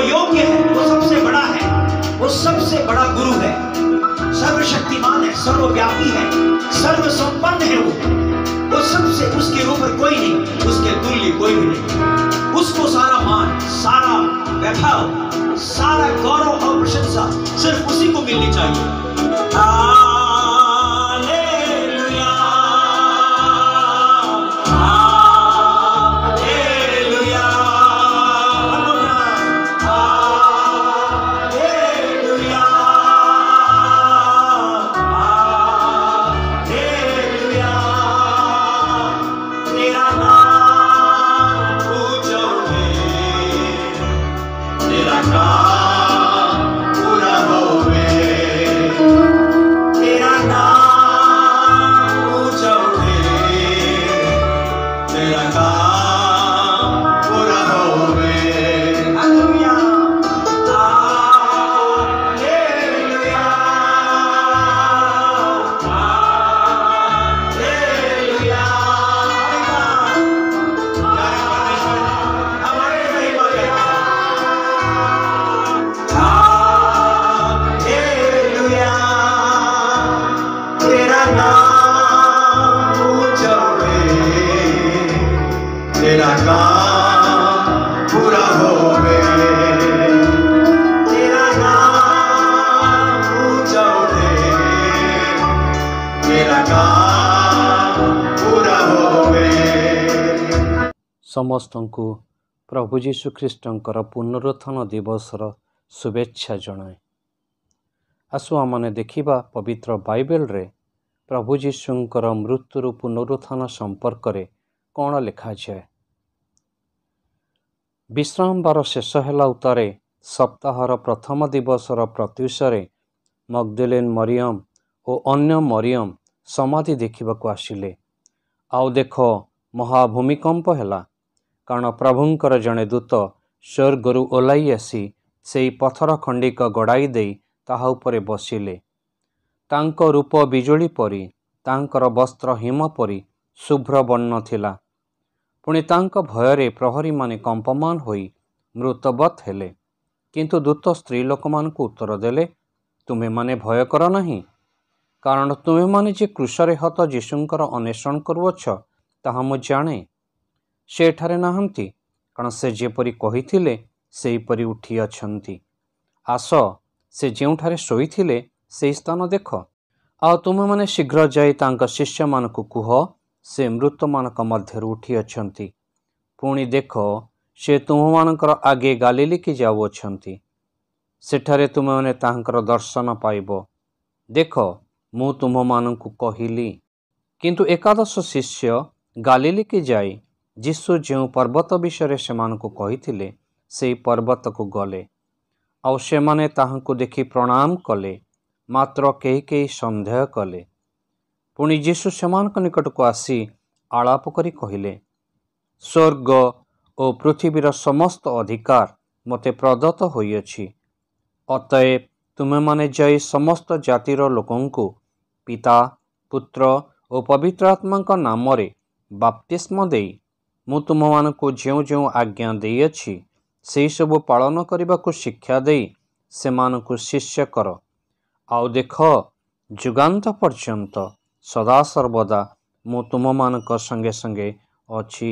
योग्य है, वो सबसे बड़ा है, वो सबसे बड़ा गुरु है, सर्वशक्तिमान है, सर्वव्यापी है, सर्वसंपन्न है। वो सबसे, उसके ऊपर कोई नहीं, उसके तुल्य कोई भी नहीं। उसको सारा मान, सारा वैभव, सारा गौरव और प्रशंसा सिर्फ उसी को मिलनी चाहिए। समस्तଙ୍କୁ प्रभु जीशु ख्रीष्टंकर पुनरुत्थान दिवसर शुभेच्छा जणाए। आसु आमने देखिबा पवित्र बाइबल रे प्रभु जीशुंकर मृत्युरु पुनरुत्थान संपर्क रे कौन लिखा जाए। विश्राम बार शेष हेला उतारे सप्ताहर प्रथम दिवसर प्रत्युषरे मगदलेन मरियम और अन्य मरियम समाधि देखिबाकू आसिले। आउ देख महाभूमिकंप हेला, कारण प्रभुंकर जड़े दूत स्वर्गरु ओह्लाई आसी सेई पथर खंडिक गड़ाई दे ताहा उपरे बसिले। तांको रूप बिजुली परी, तांकर वस्त्र हिम परी शुभ्र वर्ण थिला। पुणी तांको भୟରେ प्रहरी माने कंपमान होई मृतवत हेले। किंतु दूत स्त्री लोक मानकु उत्तर देले, तुम्हें माने भय कर नहीं, कारण तुम्हें माने जे क्रूसरे हत जीशुंकर अन्वेषण करुअछ ताहा मु जाने। से एठारे नाहंती, कारण से जेपरी कहिथिले सेहीपरि उठी अछंती। आस, से जेउठारे शोइथिले सेही स्थान देख। आ तुम माने शीघ्र जाई तांका शिष्य मानकु कुह, से मृत मानक मध्यरु उठी अछंती। पुणी देख, से तुम मानकर आगे गालिली की जाउअछंती। सेठारे तुम माने तांकर दर्शन पाइब। देख, मु तुम मानकु कहिली। किंतु एकादश शिष्य गालिली की जाई जीशु जो पर्वत विषय से मानकु कहिथिले सेई पर्वत को गले। आउ से माने ताहांकु देखि प्रणाम कले, मात्र केही केही संदेह कले। पुणी जीशु सेमानक निकट को आसी आलाप करी कहिले, स्वर्ग और पृथ्वीर समस्त अधिकार मते प्रदत्त होइअछि। अतएव तुमे माने जाई समस्त जातिर लोकंकु पिता, पुत्र और पवित्र आत्मा नाम रे बाप्तिस्म देई मु तुम मानकु ज्यों ज्यों आज्ञा देइअछि सेही सबु पालन करबाकू शिक्षा देई सेमानकु शिष्य कर। आउ देख, जुगांत पर्यंत सदा सर्वदा मु तुम मानक संगे संगे अछि।